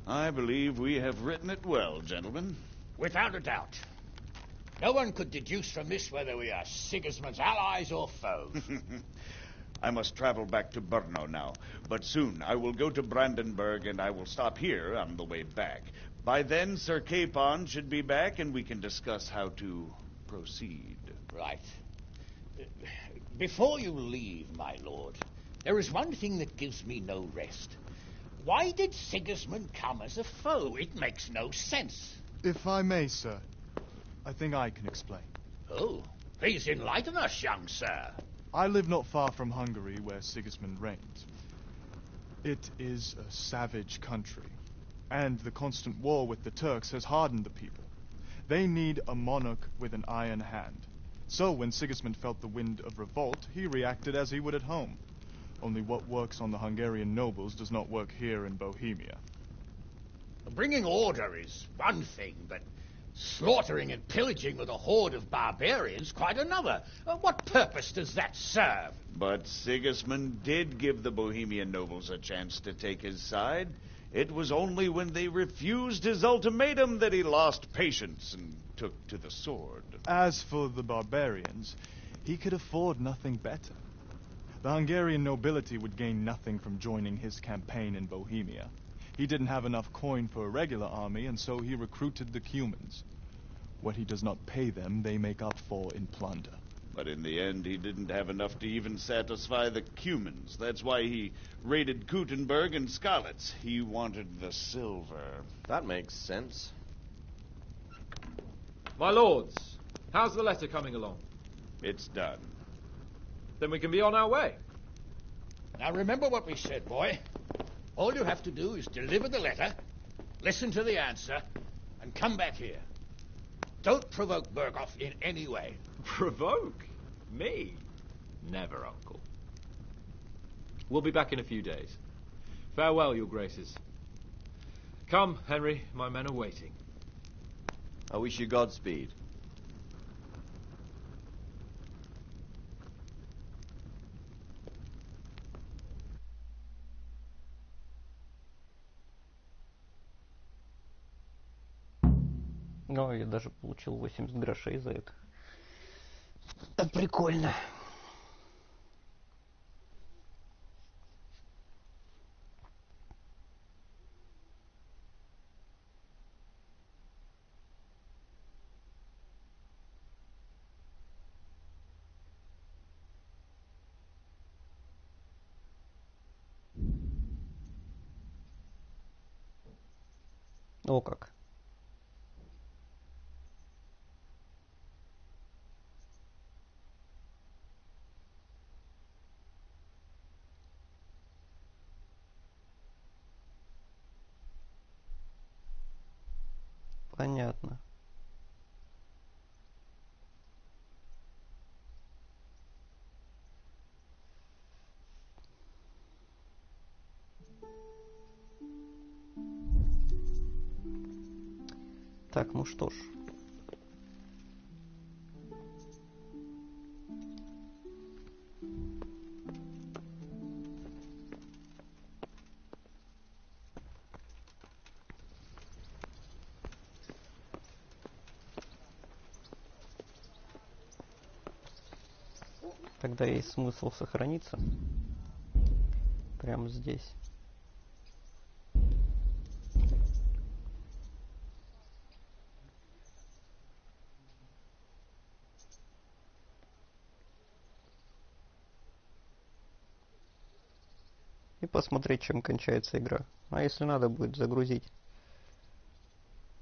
I believe we have written it well, gentlemen. Without a doubt. No one could deduce from this whether we are Sigismund's allies or foes. I must travel back to Brno now, but soon I will go to Brandenburg and I will stop here on the way back. By then, Sir Capon should be back and we can discuss how to proceed. Right. Before you leave, my lord, there is one thing that gives me no rest. Why did Sigismund come as a foe? It makes no sense. If I may, sir, I think I can explain. Oh, please enlighten us, young sir. I live not far from Hungary, where Sigismund reigns. It is a savage country, and the constant war with the Turks has hardened the people. They need a monarch with an iron hand. So when Sigismund felt the wind of revolt, he reacted as he would at home. Only what works on the Hungarian nobles does not work here in Bohemia. Bringing order is one thing, but slaughtering and pillaging with a horde of barbarians quite another. What purpose does that serve? But Sigismund did give the Bohemian nobles a chance to take his side. It was only when they refused his ultimatum that he lost patience and took to the sword. As for the barbarians, he could afford nothing better. The Hungarian nobility would gain nothing from joining his campaign in Bohemia. He didn't have enough coin for a regular army, and so he recruited the Cumans. What he does not pay them, they make up for in plunder. But in the end, he didn't have enough to even satisfy the Cumans. That's why he raided Kuttenberg and Skalitz. He wanted the silver. That makes sense. My lords, how's the letter coming along? It's done. Then we can be on our way. Now remember what we said, boy. All you have to do is deliver the letter, listen to the answer, and come back here. Don't provoke Berghoff in any way. Provoke? Me? Never, Uncle. We'll be back in a few days. Farewell, your graces. Come, Henry, my men are waiting. I wish you Godspeed. Ну, я даже получил 80 грошей за это. Это прикольно. О как. Понятно. Так, ну что ж. Тогда есть смысл сохраниться прямо здесь. И посмотреть, чем кончается игра. А если надо будет загрузить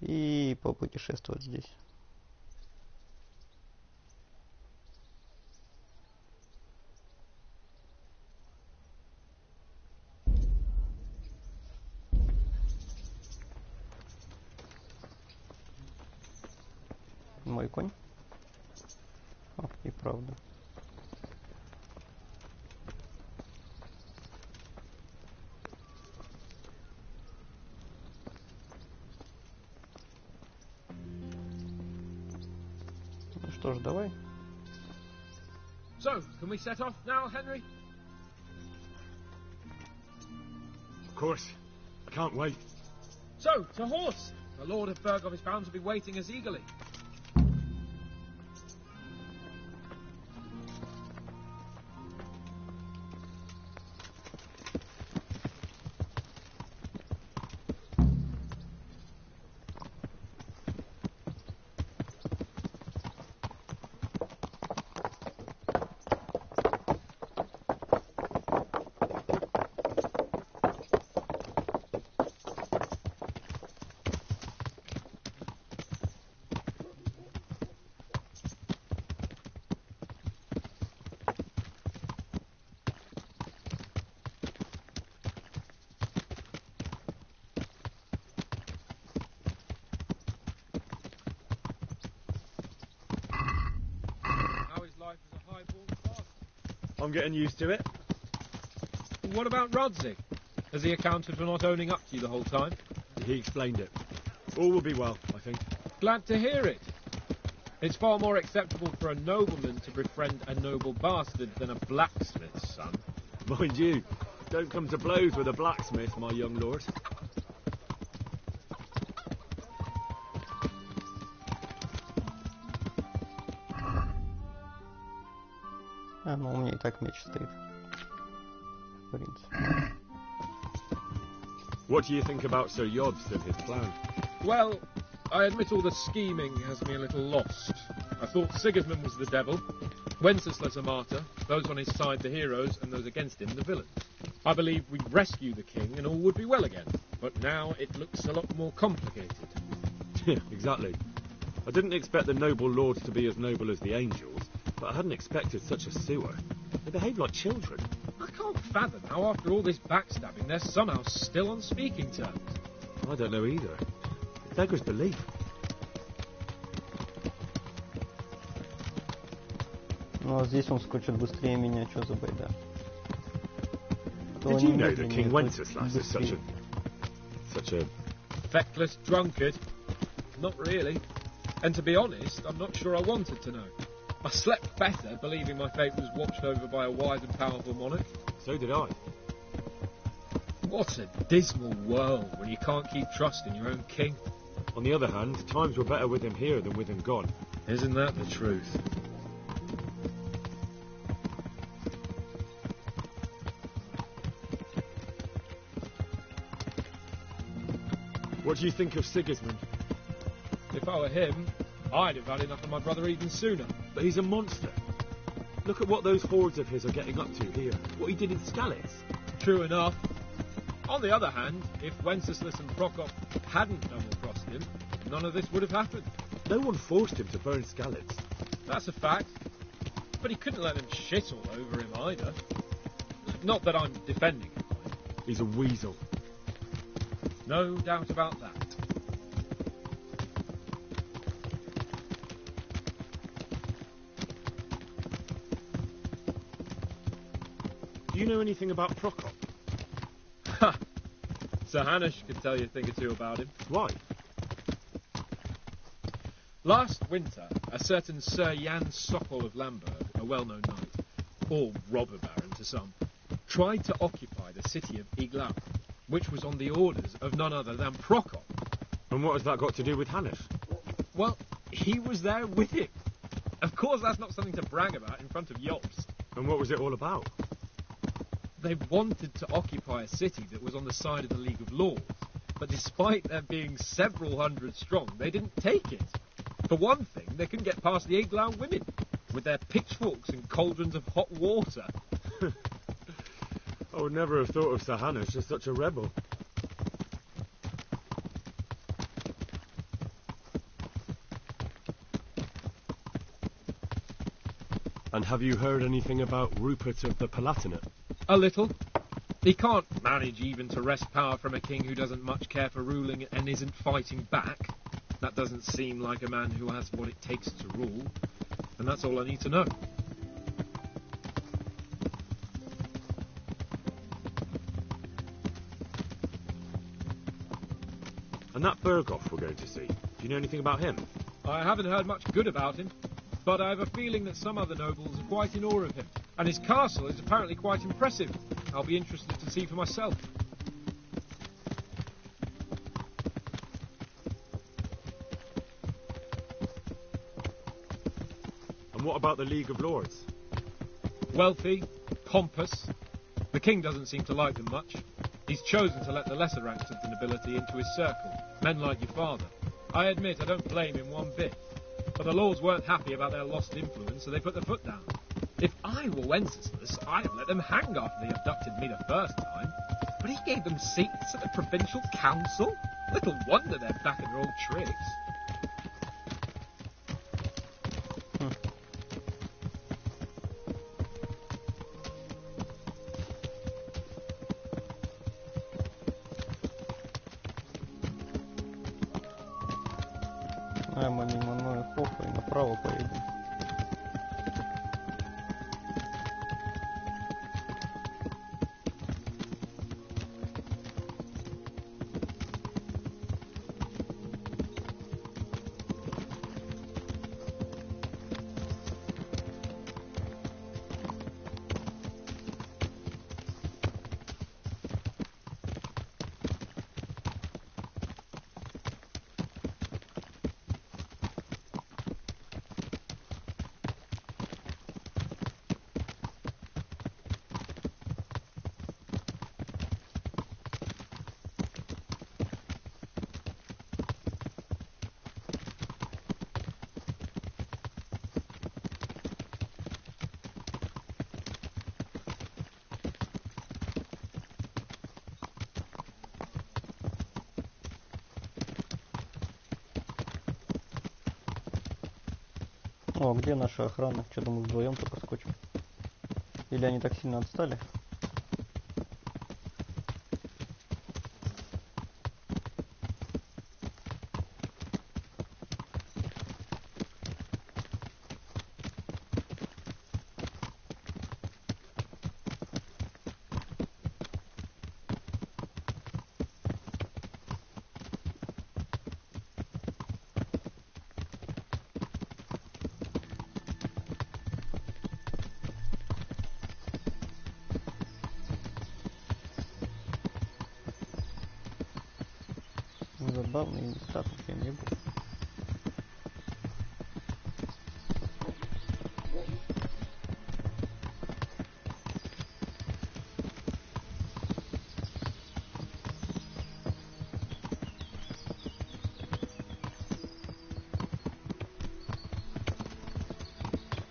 и попутешествовать здесь. Мой конь. О, и правда. Ну что ж, давай. So, can we set off now, Henry? Of course. I can't wait. So, to horse! The Lord of Berghoff is bound to be waiting us eagerly. I'm getting used to it. What about Rodzik? Has he accounted for not owning up to you the whole time? He explained it. All will be well, I think. Glad to hear it. It's far more acceptable for a nobleman to befriend a noble bastard than a blacksmith's son. Mind you, don't come to blows with a blacksmith, my young lord. Ну, у меня и так меч стоит. В принципе. What do you think about Sir Yodst and his plan? Well, I admit all the scheming has me a little lost. I thought Sigismund was the devil, Wenceslas a martyr, those on his side the heroes, and those against him the villains. I believed we'd rescue the king and all would be well again. But now it looks a lot more complicated. Yeah, exactly. I didn't expect the noble lords to be as noble as the angels, but I hadn't expected such a sewer. They behave like children. I can't fathom how after all this backstabbing they're somehow still on speaking terms. I don't know either. It beggars belief. Ну, а здесь он скочит быстрее меня, что за байда? Did you know that King Wenceslas is such a... Feckless drunkard? Not really. And to be honest, I'm not sure I wanted to know. I slept better believing my fate was watched over by a wise and powerful monarch. So did I. What a dismal world when you can't keep trust in your own king. On the other hand, times were better with him here than with him gone. Isn't that the truth? What do you think of Sigismund? If I were him, I'd have had enough of my brother even sooner. But he's a monster. Look at what those hordes of his are getting up to here. What he did in Skalitz. True enough. On the other hand, if Wenceslas and Prokop hadn't double-crossed him, none of this would have happened. No one forced him to burn Skalitz. That's a fact. But he couldn't let them shit all over him either. Not that I'm defending him. He's a weasel. No doubt about that. Do you know anything about Prokop? Ha! Sir Hanush could tell you a thing or two about him. Why? Last winter, a certain Sir Jan Sokol of Lamberg, a well-known knight, or robber baron to some, tried to occupy the city of Iglau, which was on the orders of none other than Prokop. And what has that got to do with Hanush? Well, he was there with him. Of course that's not something to brag about in front of Jobst. And what was it all about? They wanted to occupy a city that was on the side of the League of Lords, but despite there being several hundred strong, they didn't take it. For one thing, they couldn't get past the Iglau women, with their pitchforks and cauldrons of hot water. I would never have thought of Sir Hanush as such a rebel. And have you heard anything about Rupert of the Palatinate? A little. He can't manage even to wrest power from a king who doesn't much care for ruling and isn't fighting back. That doesn't seem like a man who has what it takes to rule. And that's all I need to know. And that Berghoff we're going to see, do you know anything about him? I haven't heard much good about him, but I have a feeling that some other nobles are quite in awe of him. And his castle is apparently quite impressive. I'll be interested to see for myself. about the League of Lords? Wealthy, pompous. The king doesn't seem to like them much. He's chosen to let the lesser ranks of the nobility into his circle, men like your father. I admit I don't blame him one bit. But the lords weren't happy about their lost influence, so they put their foot down. If I were Wenceslas, I'd have let them hang after they abducted me the first time. But he gave them seats at the provincial council? Little wonder they're back at their old tricks. А мы мимо Нойхофа и направо поедем. О, где наша охрана? Что-то мы вдвоем только скочим. Или они так сильно отстали? Забавные места тут я не был.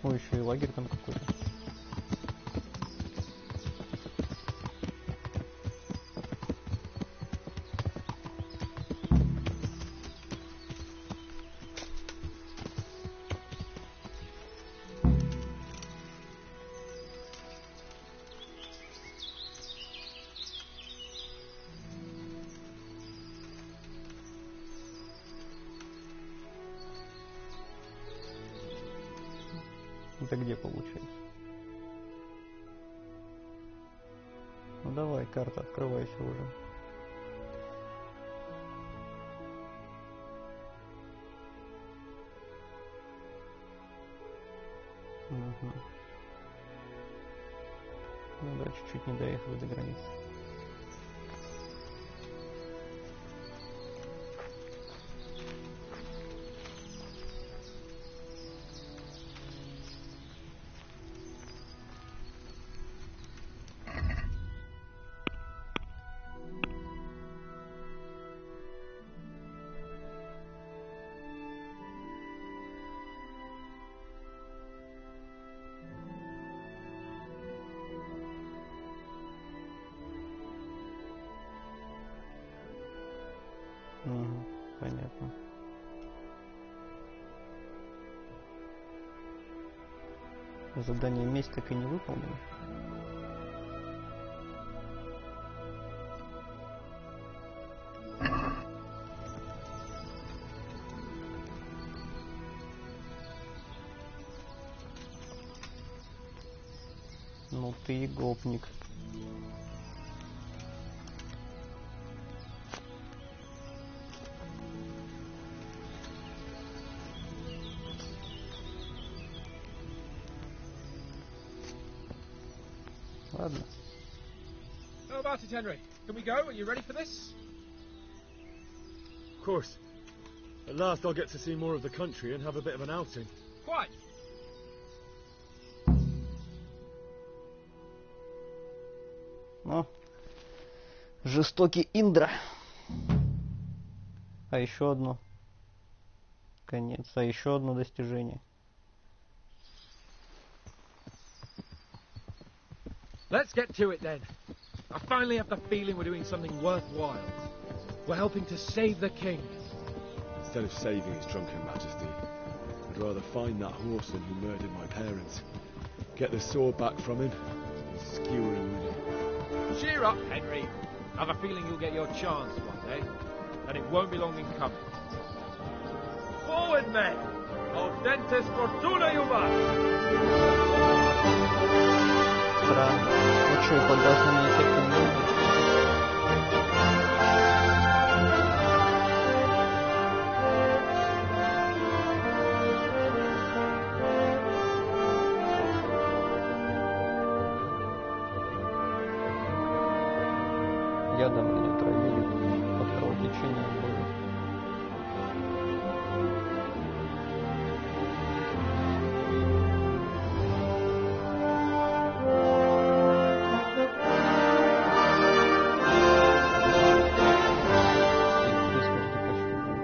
Ой, еще и лагерь там какой-то. Это где получается? Ну давай, карта, открывайся уже. Угу. Ну да, чуть-чуть не доехали до границы. Угу, понятно. Задание месть так и не выполнено. Ну ты и гопник. Ладно. How about it, Henry? Can we go? Are you ready for this? Of course. At last I'll get to see more of the country and have a bit of an outing. Quite. О, жестокий Индра. А еще одно. Конец. А еще одно достижение. Let's get to it then. I finally have the feeling we're doing something worthwhile. We're helping to save the king. Instead of saving his drunken majesty, I'd rather find that horseman who murdered my parents, get the sword back from him, and skewer him with it. Cheer up, Henry. I have a feeling you'll get your chance one day, and it won't be long in coming. Forward, men! Audentes fortuna iubat! Странно. Ну что, под разными эффектами музыки. Ядом меня травили, под кровотечением было. И до смерти почти был.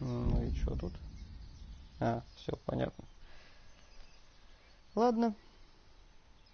Ну и что тут? А, все понятно. Ладно.